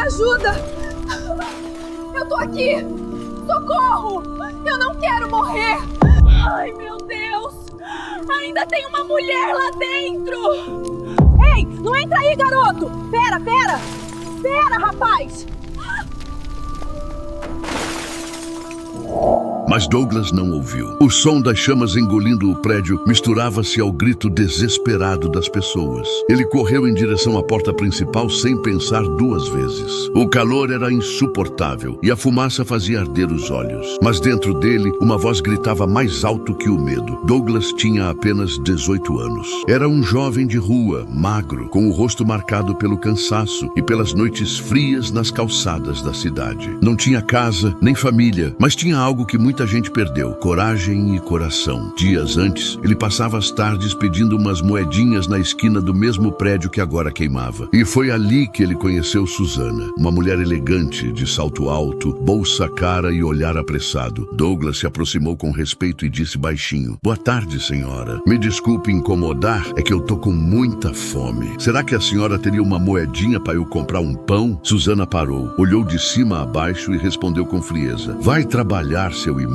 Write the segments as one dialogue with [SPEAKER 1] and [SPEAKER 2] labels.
[SPEAKER 1] ajuda! Eu tô aqui! Socorro! Eu não quero morrer! Ai, meu Deus! Ainda tem uma mulher lá dentro! Ei, não entra aí, garoto! Pera! Pera, rapaz!
[SPEAKER 2] Mas Douglas não ouviu. O som das chamas engolindo o prédio misturava-se ao grito desesperado das pessoas. Ele correu em direção à porta principal sem pensar duas vezes. O calor era insuportável e a fumaça fazia arder os olhos. Mas dentro dele, uma voz gritava mais alto que o medo. Douglas tinha apenas 18 anos. Era um jovem de rua, magro, com o rosto marcado pelo cansaço e pelas noites frias nas calçadas da cidade. Não tinha casa, nem família, mas tinha algo que muita gente perdeu: coragem e coração. Dias antes, ele passava as tardes pedindo umas moedinhas na esquina do mesmo prédio que agora queimava. E foi ali que ele conheceu Susana, uma mulher elegante, de salto alto, bolsa cara e olhar apressado. Douglas se aproximou com respeito e disse baixinho: "Boa tarde, senhora. Me desculpe incomodar, é que eu tô com muita fome. Será que a senhora teria uma moedinha para eu comprar um pão?" Susana parou, olhou de cima a baixo e respondeu com frieza: "Vai trabalhar, seu imundo.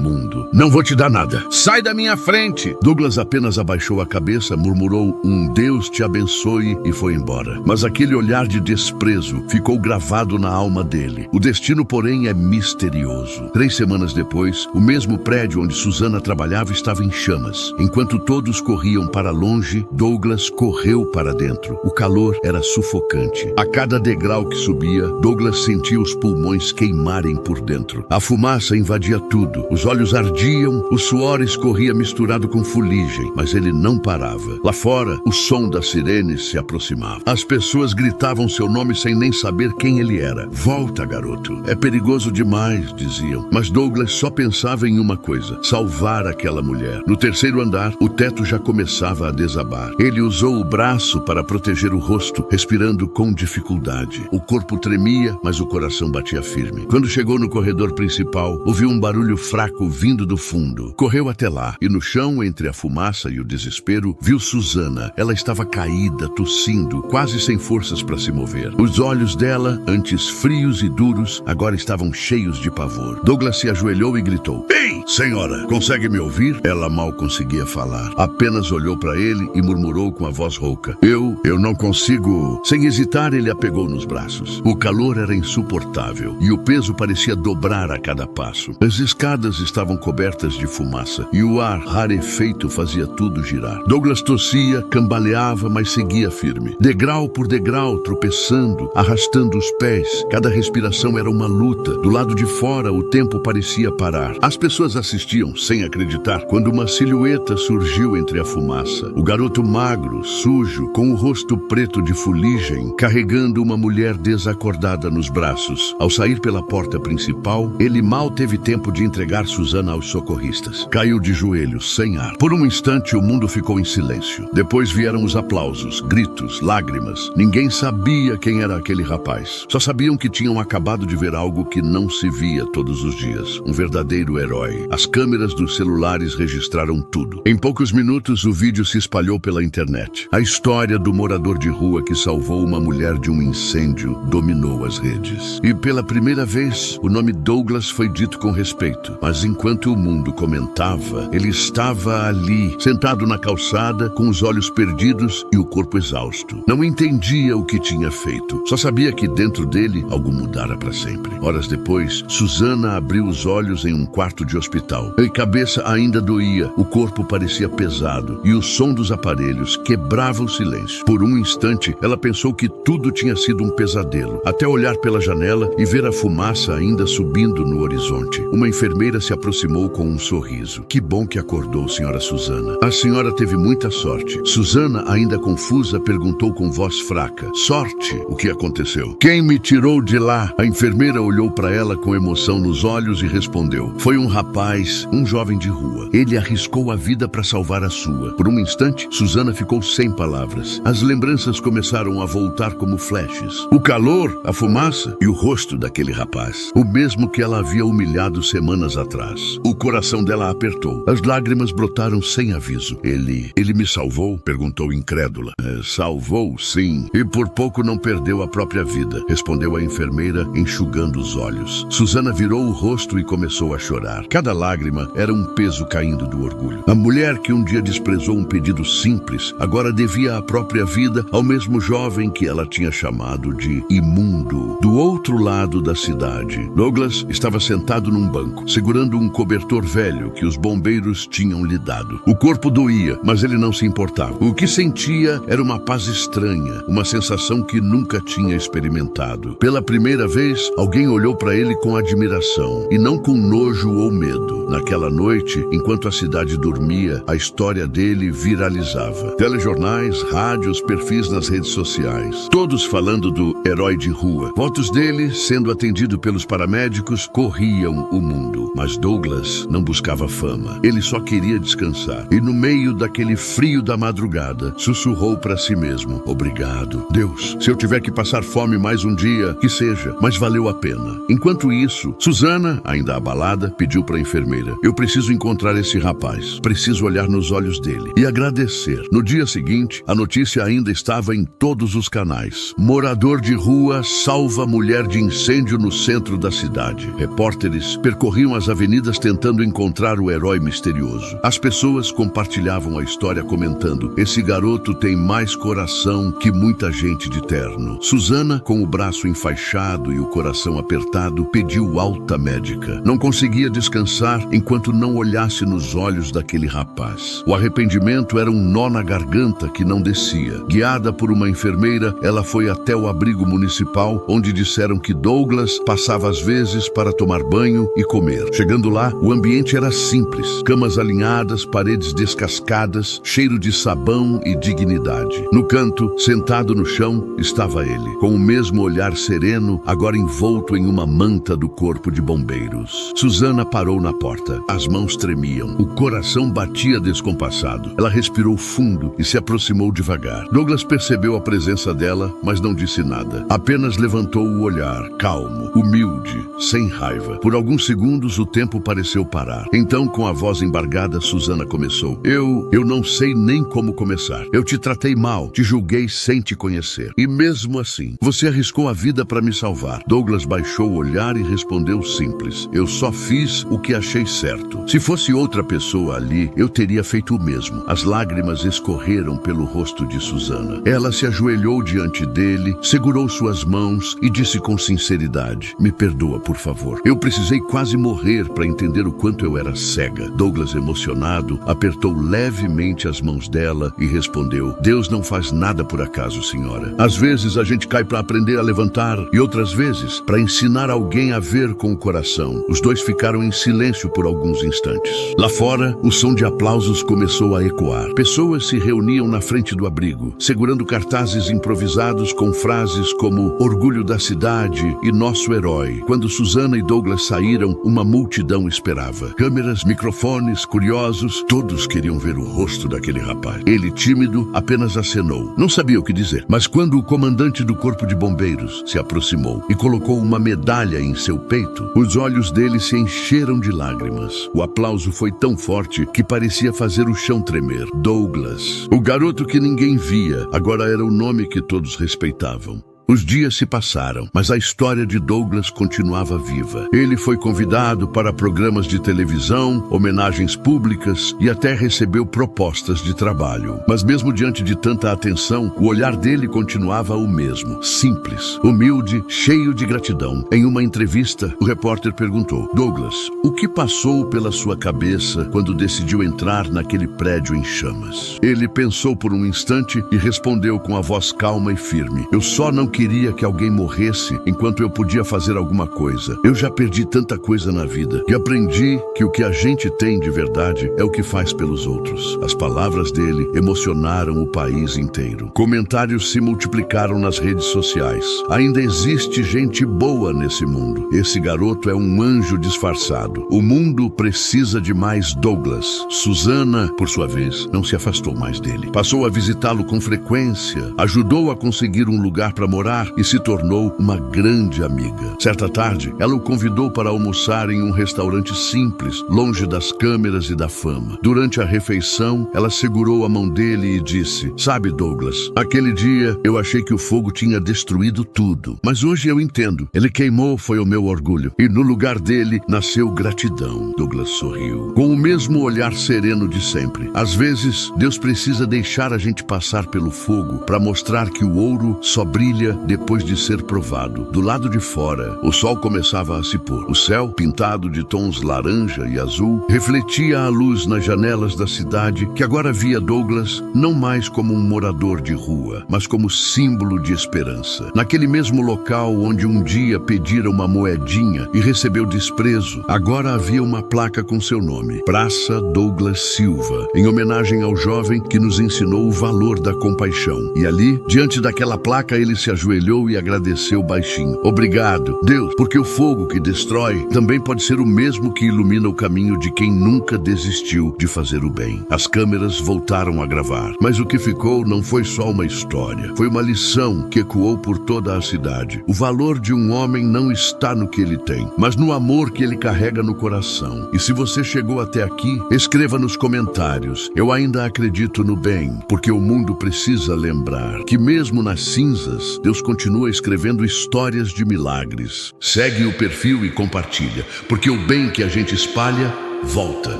[SPEAKER 2] Não vou te dar nada. Sai da minha frente!" Douglas apenas abaixou a cabeça, murmurou um "Deus te abençoe" e foi embora. Mas aquele olhar de desprezo ficou gravado na alma dele. O destino, porém, é misterioso. 3 semanas depois, o mesmo prédio onde Susana trabalhava estava em chamas. Enquanto todos corriam para longe, Douglas correu para dentro. O calor era sufocante. A cada degrau que subia, Douglas sentia os pulmões queimarem por dentro. A fumaça invadia tudo. Os olhos ardiam, o suor escorria misturado com fuligem, mas ele não parava. Lá fora, o som das sirenes se aproximava. As pessoas gritavam seu nome sem nem saber quem ele era. "Volta, garoto. É perigoso demais", diziam. Mas Douglas só pensava em uma coisa: salvar aquela mulher. No 3º andar, o teto já começava a desabar. Ele usou o braço para proteger o rosto, respirando com dificuldade. O corpo tremia, mas o coração batia firme. Quando chegou no corredor principal, ouviu um barulho fraco vindo do fundo. Correu até lá e no chão, entre a fumaça e o desespero, viu Susana. Ela estava caída, tossindo, quase sem forças para se mover. Os olhos dela, antes frios e duros, agora estavam cheios de pavor. Douglas se ajoelhou e gritou: "Ei, senhora, consegue me ouvir?" Ela mal conseguia falar. Apenas olhou para ele e murmurou com a voz rouca: Eu não consigo." Sem hesitar, ele a pegou nos braços. O calor era insuportável e o peso parecia dobrar a cada passo. As escadas estavam cobertas de fumaça e o ar rarefeito fazia tudo girar. Douglas tossia, cambaleava, mas seguia firme. Degrau por degrau, tropeçando, arrastando os pés. Cada respiração era uma luta. Do lado de fora, o tempo parecia parar. As pessoas assistiam, sem acreditar, quando uma silhueta surgiu entre a fumaça. O garoto magro, sujo, com o rosto preto de fuligem, carregando uma mulher desacordada nos braços. Ao sair pela porta principal, ele mal teve tempo de entregar Susana aos socorristas. Caiu de joelhos, sem ar. Por um instante, o mundo ficou em silêncio. Depois vieram os aplausos, gritos, lágrimas. Ninguém sabia quem era aquele rapaz. Só sabiam que tinham acabado de ver algo que não se via todos os dias. Um verdadeiro herói. As câmeras dos celulares registraram tudo. Em poucos minutos, o vídeo se espalhou pela internet. A história do morador de rua que salvou uma mulher de um incêndio dominou as redes. E pela primeira vez, o nome Douglas foi dito com respeito. Mas enquanto o mundo comentava, ele estava ali, sentado na calçada, com os olhos perdidos e o corpo exausto. Não entendia o que tinha feito. Só sabia que dentro dele algo mudara para sempre. Horas depois, Susana abriu os olhos em um quarto de hospital. A cabeça ainda doía, o corpo parecia pesado e o som dos aparelhos quebrava o silêncio. Por um instante, ela pensou que tudo tinha sido um pesadelo, até olhar pela janela e ver a fumaça ainda subindo no horizonte. Uma enfermeira se aproximou com um sorriso. "Que bom que acordou, senhora Susana. A senhora teve muita sorte." Susana, ainda confusa, perguntou com voz fraca: "Sorte? O que aconteceu?" "Quem me tirou de lá?" A enfermeira olhou para ela com emoção nos olhos e respondeu: "Foi um rapaz, um jovem de rua. Ele arriscou a vida para salvar a sua." Por um instante, Susana ficou sem palavras. As lembranças começaram a voltar como flashes. O calor, a fumaça e o rosto daquele rapaz. O mesmo que ela havia humilhado semanas atrás. atrás. O coração dela apertou. As lágrimas brotaram sem aviso. Ele me salvou? Perguntou incrédula. Salvou, sim. E por pouco não perdeu a própria vida, respondeu a enfermeira, enxugando os olhos. Susana virou o rosto e começou a chorar. Cada lágrima era um peso caindo do orgulho. A mulher que um dia desprezou um pedido simples, agora devia a própria vida ao mesmo jovem que ela tinha chamado de imundo. Do outro lado da cidade, Douglas estava sentado num banco, segurando um cobertor velho que os bombeiros tinham lhe dado. O corpo doía, mas ele não se importava. O que sentia era uma paz estranha, uma sensação que nunca tinha experimentado. Pela primeira vez, alguém olhou para ele com admiração, e não com nojo ou medo. Naquela noite, enquanto a cidade dormia, a história dele viralizava. Telejornais, rádios, perfis nas redes sociais, todos falando do herói de rua. Fotos dele, sendo atendido pelos paramédicos, corriam o mundo. Mas Douglas não buscava fama. Ele só queria descansar. E no meio daquele frio da madrugada, sussurrou para si mesmo: obrigado, Deus. Se eu tiver que passar fome mais um dia, que seja, mas valeu a pena. Enquanto isso, Susana, ainda abalada, pediu para a enfermeira: eu preciso encontrar esse rapaz. Preciso olhar nos olhos dele e agradecer. No dia seguinte, a notícia ainda estava em todos os canais. Morador de rua salva mulher de incêndio no centro da cidade. Repórteres percorriam as avenidas tentando encontrar o herói misterioso. As pessoas compartilhavam a história comentando: esse garoto tem mais coração que muita gente de terno. Susana, com o braço enfaixado e o coração apertado, pediu alta médica. Não conseguia descansar enquanto não olhasse nos olhos daquele rapaz. O arrependimento era um nó na garganta que não descia. Guiada por uma enfermeira, ela foi até o abrigo municipal, onde disseram que Douglas passava às vezes para tomar banho e comer. Chegando lá, o ambiente era simples. Camas alinhadas, paredes descascadas, cheiro de sabão e dignidade. No canto, sentado no chão, estava ele, com o mesmo olhar sereno, agora envolto em uma manta do corpo de bombeiros. Susana parou na porta. As mãos tremiam. O coração batia descompassado. Ela respirou fundo e se aproximou devagar. Douglas percebeu a presença dela, mas não disse nada. Apenas levantou o olhar, calmo, humilde, sem raiva. Por alguns segundos, o tempo pareceu parar. Então, com a voz embargada, Susana começou: Eu não sei nem como começar. Eu te tratei mal, te julguei sem te conhecer. E mesmo assim, você arriscou a vida para me salvar. Douglas baixou o olhar e respondeu simples: eu só fiz o que achei certo. Se fosse outra pessoa ali, eu teria feito o mesmo. As lágrimas escorreram pelo rosto de Susana. Ela se ajoelhou diante dele, segurou suas mãos e disse com sinceridade: me perdoa, por favor. Eu precisei quase morrer para entender o quanto eu era cega. Douglas, emocionado, apertou levemente as mãos dela e respondeu: Deus não faz nada por acaso, senhora. Às vezes a gente cai para aprender a levantar e outras vezes para ensinar alguém a ver com o coração. Os dois ficaram em silêncio por alguns instantes. Lá fora, o som de aplausos começou a ecoar. Pessoas se reuniam na frente do abrigo, segurando cartazes improvisados com frases como orgulho da cidade e nosso herói. Quando Susana e Douglas saíram, uma multidão esperava. Câmeras, microfones, curiosos, todos queriam ver o rosto daquele rapaz. Ele, tímido, apenas acenou. Não sabia o que dizer, mas quando o comandante do corpo de bombeiros se aproximou e colocou uma medalha em seu peito, os olhos dele se encheram de lágrimas. O aplauso foi tão forte que parecia fazer o chão tremer. Douglas, o garoto que ninguém via, agora era o nome que todos respeitavam. Os dias se passaram, mas a história de Douglas continuava viva. Ele foi convidado para programas de televisão, homenagens públicas e até recebeu propostas de trabalho. Mas mesmo diante de tanta atenção, o olhar dele continuava o mesmo, simples, humilde, cheio de gratidão. Em uma entrevista, o repórter perguntou: Douglas, o que passou pela sua cabeça quando decidiu entrar naquele prédio em chamas? Ele pensou por um instante e respondeu com a voz calma e firme: eu só não queria que alguém morresse enquanto eu podia fazer alguma coisa. Eu já perdi tanta coisa na vida e aprendi que o que a gente tem de verdade é o que faz pelos outros. As palavras dele emocionaram o país inteiro. Comentários se multiplicaram nas redes sociais. Ainda existe gente boa nesse mundo. Esse garoto é um anjo disfarçado. O mundo precisa de mais Douglas. Susana, por sua vez, não se afastou mais dele. Passou a visitá-lo com frequência, ajudou a conseguir um lugar para morar namorar e se tornou uma grande amiga. Certa tarde, ela o convidou para almoçar em um restaurante simples, longe das câmeras e da fama. Durante a refeição, ela segurou a mão dele e disse: "Sabe, Douglas, aquele dia eu achei que o fogo tinha destruído tudo. Mas hoje eu entendo. Ele queimou foi o meu orgulho. E no lugar dele nasceu gratidão." Douglas sorriu, com o mesmo olhar sereno de sempre. Às vezes, Deus precisa deixar a gente passar pelo fogo para mostrar que o ouro só brilha depois de ser provado. Do lado de fora, o sol começava a se pôr. O céu, pintado de tons laranja e azul, refletia a luz nas janelas da cidade, que agora via Douglas não mais como um morador de rua, mas como símbolo de esperança. Naquele mesmo local onde um dia pedira uma moedinha e recebeu desprezo, agora havia uma placa com seu nome: Praça Douglas Silva, em homenagem ao jovem que nos ensinou o valor da compaixão. E ali, diante daquela placa, ele se ajoelhou e agradeceu baixinho: "Obrigado, Deus, porque o fogo que destrói também pode ser o mesmo que ilumina o caminho de quem nunca desistiu de fazer o bem." As câmeras voltaram a gravar, mas o que ficou não foi só uma história, foi uma lição que ecoou por toda a cidade. O valor de um homem não está no que ele tem, mas no amor que ele carrega no coração. E se você chegou até aqui, escreva nos comentários: "Eu ainda acredito no bem", porque o mundo precisa lembrar que mesmo nas cinzas, Deus continua escrevendo histórias de milagres. Segue o perfil e compartilha, porque o bem que a gente espalha volta.